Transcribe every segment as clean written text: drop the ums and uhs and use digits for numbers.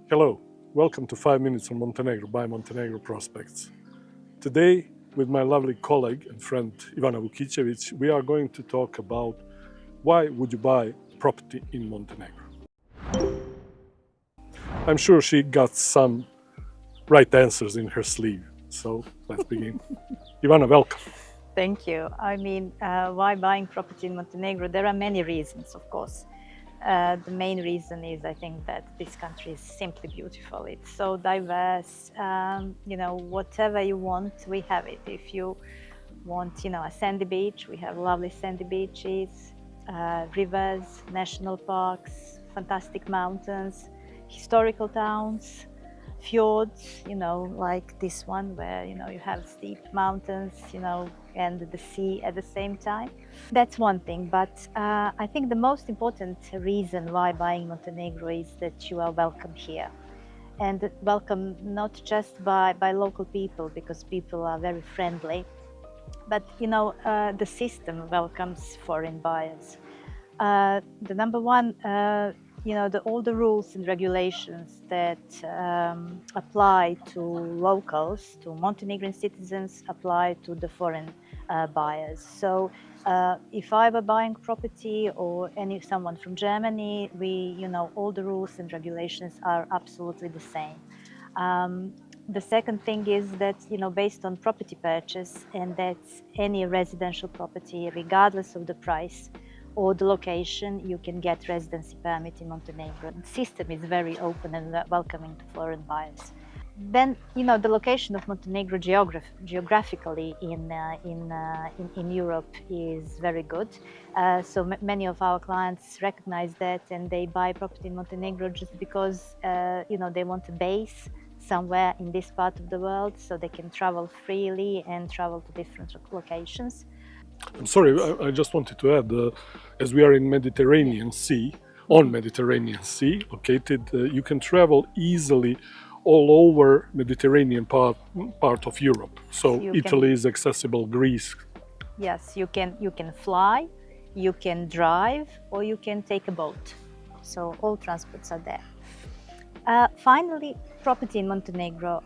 Hello, welcome to 5 Minutes on Montenegro by Montenegro Prospects. Today, with my lovely colleague and friend Ivana Vukicevic, we are going to talk about why would you buy property in Montenegro. I'm sure she got some right answers in her sleeve, so let's begin. Ivana, welcome. Thank you. Why buying property in Montenegro? There are many reasons, of course. The main reason is I think that this country is simply beautiful. It's so diverse. Whatever you want, we have it. If you want, a sandy beach, we have lovely sandy beaches, rivers, national parks, fantastic mountains, historical towns, fjords, like this one where, you have steep mountains, and the sea at the same time. That's one thing, but I think the most important reason why buying Montenegro is that you are welcome here. And welcome not just by local people, because people are very friendly, but the system welcomes foreign buyers. The number one, all the rules and regulations that apply to locals, to Montenegrin citizens, apply to the foreign buyers. So if I were buying property or someone from Germany, all the rules and regulations are absolutely the same. The second thing is that, based on property purchase, and that's any residential property, regardless of the price or the location, you can get residency permit in Montenegro. The system is very open and welcoming to foreign buyers. Then, the location of Montenegro geographically in Europe is very good. So many of our clients recognize that, and they buy property in Montenegro just because, they want a base somewhere in this part of the world, so they can travel freely and travel to different locations. I'm sorry, I just wanted to add, as we are in Mediterranean Sea, on Mediterranean Sea located, you can travel easily all over Mediterranean part of Europe. So Italy is accessible, Greece. Yes, you can fly, you can drive, or you can take a boat. So all transports are there. Finally, property in Montenegro.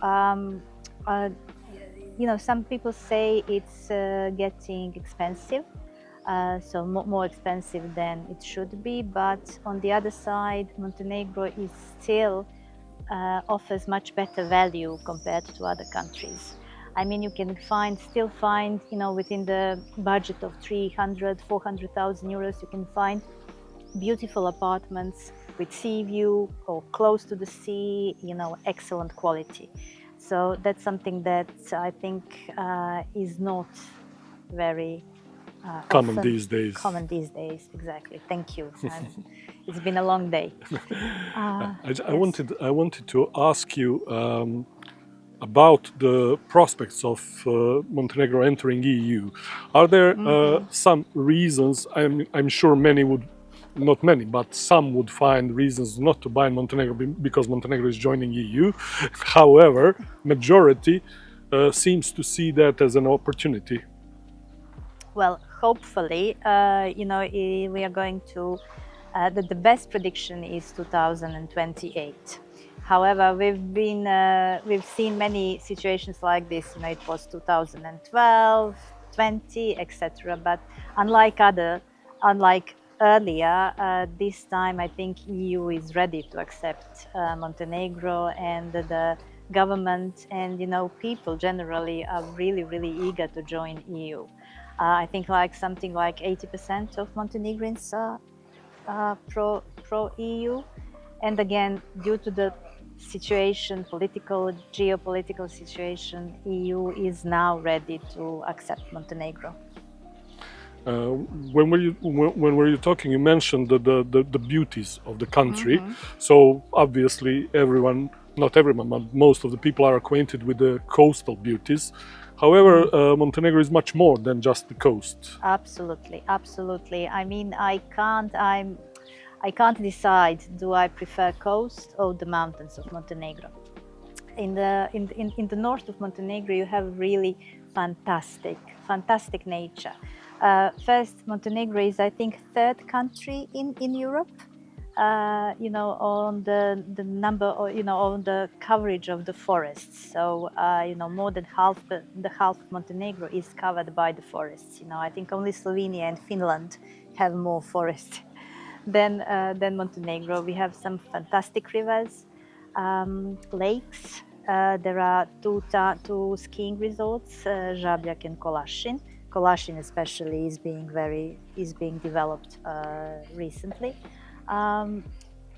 Some people say it's getting expensive, so more expensive than it should be. But on the other side, Montenegro is still offers much better value compared to other countries. I mean, you can still find, within the budget of 300, 400,000 euros, you can find beautiful apartments with sea view or close to the sea, excellent quality. So that's something that I think is not very Common often these days. Common these days, exactly. Thank you. It's been a long day. I wanted to ask you about the prospects of Montenegro entering EU. Are there some reasons? I'm sure many would, not many, but some would find reasons not to buy in Montenegro because Montenegro is joining EU. However, majority seems to see that as an opportunity. Well, hopefully, we are going to. The best prediction is 2028. However, we've seen many situations like this. It was 2012, 20, etc. But unlike earlier, this time I think EU is ready to accept Montenegro, and the government and people generally are really, really eager to join EU. I think something like 80% of Montenegrins are pro EU, and again, due to the situation, geopolitical situation, EU is now ready to accept Montenegro. When were you talking? You mentioned the beauties of the country. So obviously, not everyone, but most of the people are acquainted with the coastal beauties. However, Montenegro is much more than just the coast. Absolutely, absolutely. I mean, I can't decide, do I prefer coast or the mountains of Montenegro. In the north of Montenegro, you have really fantastic nature. First, Montenegro is, I think, third country in Europe. on the number, or on the coverage of the forests. So more than half the half of Montenegro is covered by the forests. I think only Slovenia and Finland have more forest than Montenegro. We have some fantastic rivers, lakes. There are two skiing resorts, Žabljak and Kolašin. Kolašin especially is being developed recently.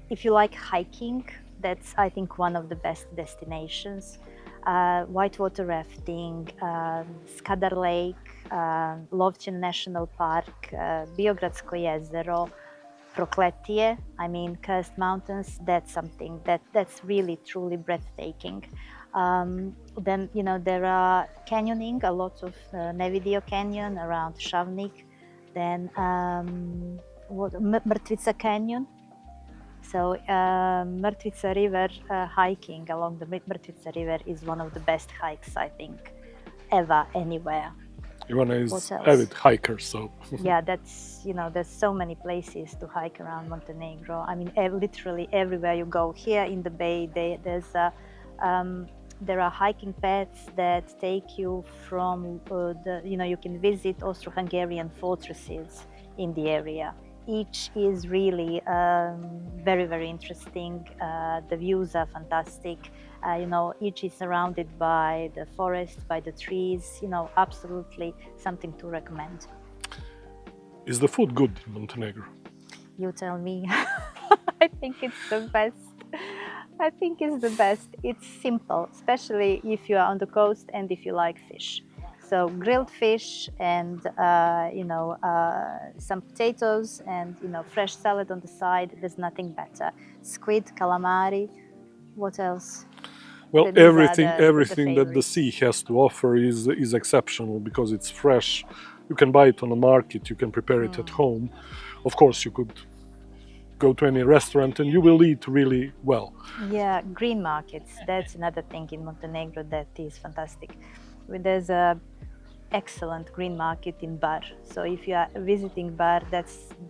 If you like hiking, that's I think one of the best destinations. Whitewater rafting, Skadar Lake, Lovćen National Park, Biogradsko jezero, Prokletije, I mean Cursed Mountains, that's something that's really truly breathtaking. Then there are canyoning, a lot of Nevidio Canyon around Shavnik, then Mrtvica Canyon. So Mrtvica River, hiking along the Mrtvica River is one of the best hikes I think ever anywhere. Ivana is avid hiker, so yeah, that's there's so many places to hike around Montenegro. I mean, literally everywhere you go. Here in the bay, there are hiking paths that take you from you can visit Austro-Hungarian fortresses in the area. Each is really very, very interesting. The views are fantastic. Each is surrounded by the forest, by the trees. Absolutely something to recommend. Is the food good in Montenegro? You tell me. I think it's the best. I think it's the best. It's simple, especially if you are on the coast and if you like fish. So grilled fish and some potatoes and fresh salad on the side. There's nothing better. Squid, calamari. What else? Well, everything that the sea has to offer is exceptional because it's fresh. You can buy it on the market. You can prepare it at home. Of course, you could go to any restaurant and you will eat really well. Yeah, green markets. That's another thing in Montenegro that is fantastic. There's a excellent green market in Bar. So if you are visiting Bar,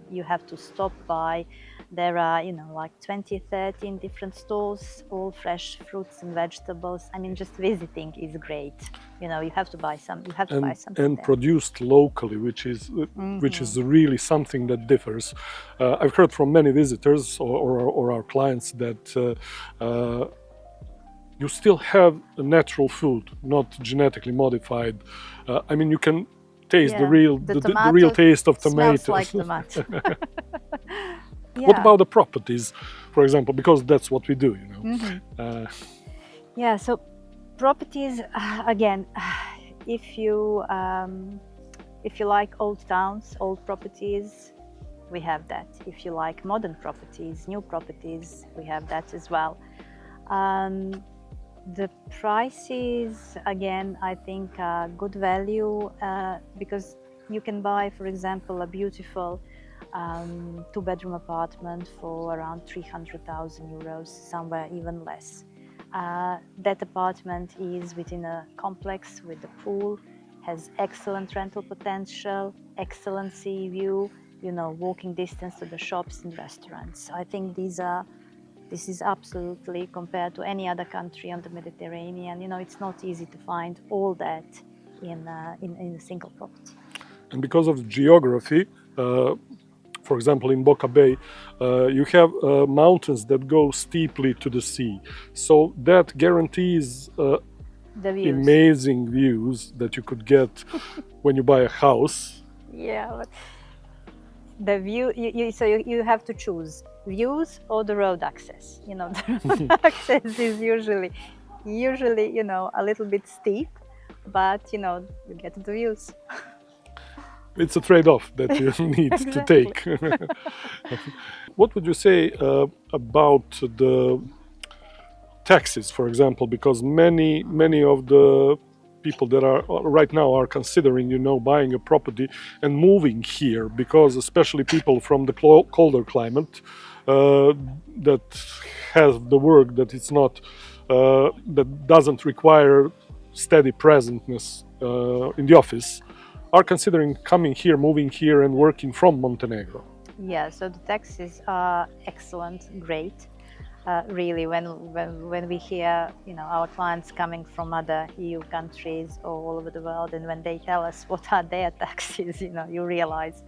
you have to stop by. There are, like 20, 30 different stalls, all fresh fruits and vegetables. I mean, just visiting is great. You have to buy some. You have to buy something. And produced locally, which is really something that differs. I've heard from many visitors or our clients that you still have a natural food, not genetically modified. I mean, you can taste the real taste of tomatoes. Smells like tomato. Yeah. What about the properties, for example? Because that's what we do, Yeah. So properties, again, if you like old towns, old properties, we have that. If you like modern properties, new properties, we have that as well. The prices, again, I think are good value because you can buy, for example, a beautiful two-bedroom apartment for around 300,000 euros, somewhere even less. That apartment is within a complex with a pool, has excellent rental potential, excellent sea view, walking distance to the shops and restaurants. I think this is absolutely, compared to any other country on the Mediterranean, it's not easy to find all that in a single property. And because of geography, for example, in Boca Bay, you have mountains that go steeply to the sea. So that guarantees amazing views that you could get when you buy a house. Yeah, but the view, you have to choose views or the road access. The road access is usually a little bit steep, but you get the views. It's a trade-off that you need to take. What would you say about the taxes, for example? Because many of the people that are right now are considering, buying a property and moving here, because especially people from the colder climate that has the work that it's not that doesn't require steady presentness in the office, are considering coming here, moving here, and working from Montenegro. Yeah, so the taxes are excellent, great. Really, when we hear, our clients coming from other EU countries or all over the world, and when they tell us what are their taxes, you realize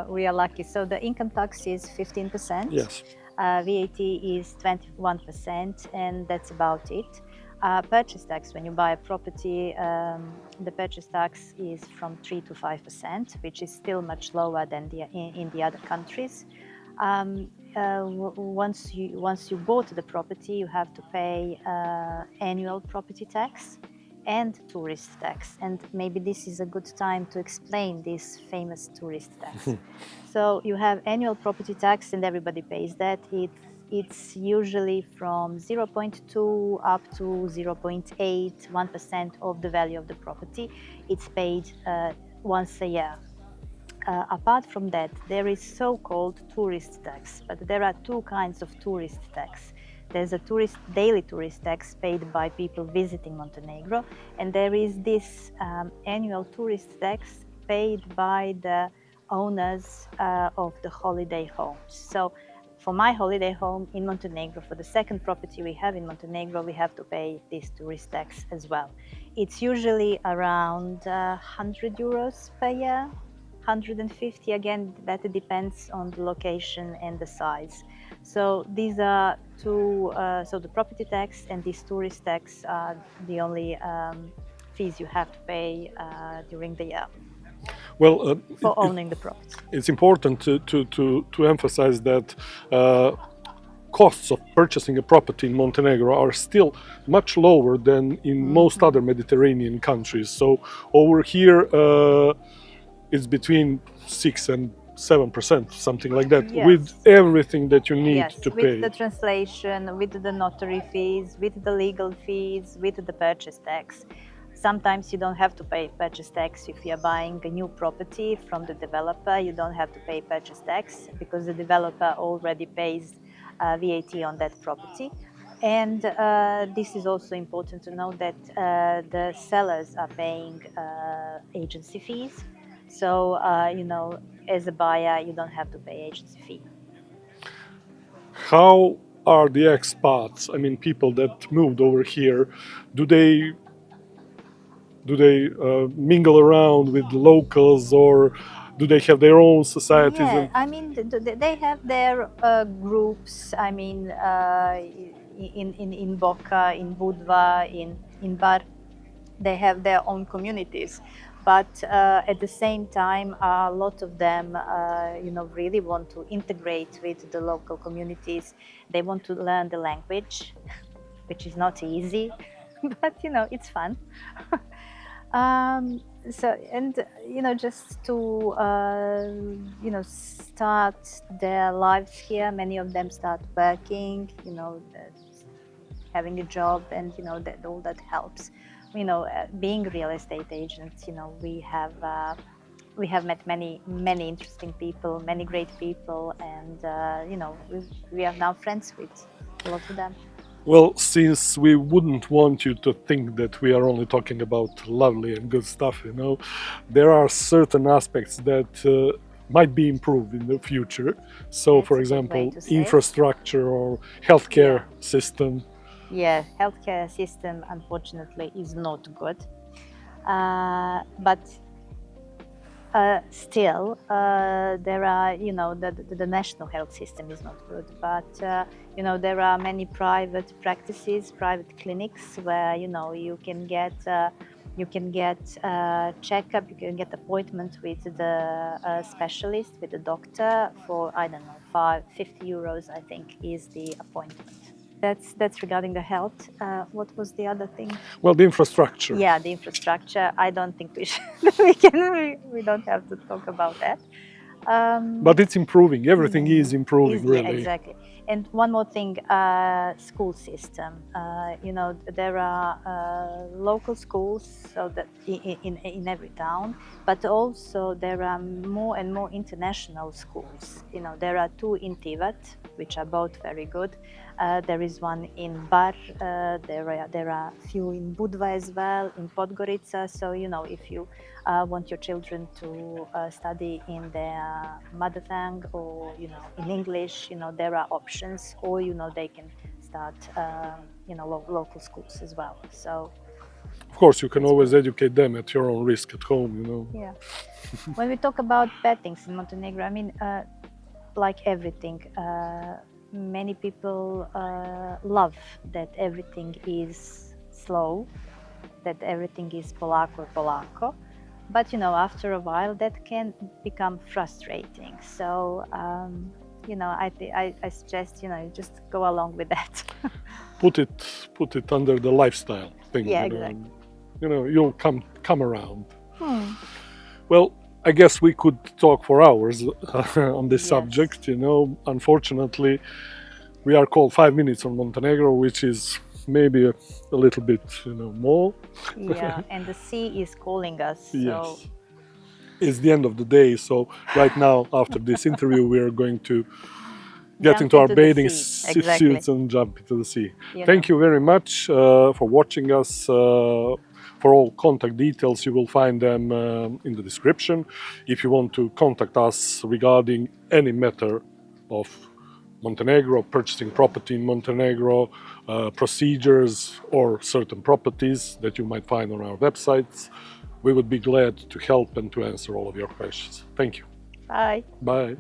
we are lucky. So the income tax is 15%, Yes. VAT is 21%, and that's about it. Purchase tax, when you buy a property, the purchase tax is from 3 to 5%, which is still much lower than in the other countries. Once you bought the property, you have to pay annual property tax and tourist tax. And maybe this is a good time to explain this famous tourist tax. So you have annual property tax, and everybody pays that. It's usually from 0.2 up to 0.8, 1% of the value of the property. It's paid once a year. Apart from that, there is so-called tourist tax, but there are two kinds of tourist tax. There's a daily tourist tax paid by people visiting Montenegro, and there is this annual tourist tax paid by the owners of the holiday homes. So for my holiday home in Montenegro, for the second property we have in Montenegro, we have to pay this tourist tax as well. It's usually around 100 euros per year. 150, again, that depends on the location and the size. So these are two, so the property tax and this tourist tax are the only fees you have to pay during the year Well, for owning the property. it's important to emphasize that costs of purchasing a property in Montenegro are still much lower than in most other Mediterranean countries. So over here, it's between 6 and 7%, something like that, Yes. with everything that you need Yes, to with pay. the translation, with the notary fees, with the legal fees, with the purchase tax. Sometimes you don't have to pay purchase tax if you're buying a new property from the developer. You don't have to pay purchase tax because the developer already pays VAT on that property. And this is also important to know that the sellers are paying agency fees. So, as a buyer, you don't have to pay agency fee. How are the expats, I mean, people that moved over here, do they mingle around with locals, or do they have their own societies? Yeah, I mean, they have their groups. I mean, in Boca, in Budva, in Bar, they have their own communities. But at the same time, a lot of them, really want to integrate with the local communities. They want to learn the language, which is not easy, but it's fun. So, and just to start their lives here. Many of them start working, having a job, and that all that helps. Being real estate agents, we have met many interesting people, many great people, and we are now friends with a lot of them. Well, since we wouldn't want you to think that we are only talking about lovely and good stuff, there are certain aspects that might be improved in the future. So, That's for a good way example, to say. infrastructure or healthcare Yeah. system. Yeah, healthcare system unfortunately is not good, but still there are, the national health system is not good, but there are many private practices, private clinics where you can get checkup, you can get appointment with the specialist, with the doctor for, I don't know, 50 euros, I think, is the appointment. That's regarding the health. What was the other thing? Well, the infrastructure. Yeah, the infrastructure. I don't think we should. We don't have to talk about that. But it's improving. Everything is improving, really. Yeah, exactly. And one more thing, school system. There are local schools, so that in every town, but also there are more and more international schools. There are two in Tivat, which are both very good. There is one in Bar. There are a few in Budva as well, in Podgorica. So if you want your children to study in their mother tongue or in English, there are options, or they can start local schools as well. So Of course, you can always educate them at your own risk at home. yeah. When we talk about bad things in Montenegro, I mean, like everything, many people love that everything is slow, that everything is polako polako. But after a while, that can become frustrating. So I suggest you just go along with that. Put it under the lifestyle thing. Yeah, exactly. You'll come around. Well, I guess we could talk for hours on this Yes. subject. Unfortunately, we are called 5 minutes on Montenegro, which is maybe a little bit more. Yeah, and the sea is calling us. So Yes, it's the end of the day. So right now, after this interview, we are going to get jump into our into the bathing sea. Exactly. suits and jump into the sea. You Thank know. you very much for watching us. For all contact details, you will find them in the description. If you want to contact us regarding any matter of Montenegro, purchasing property in Montenegro, procedures, or certain properties that you might find on our websites, we would be glad to help and to answer all of your questions. Thank you. Bye. Bye.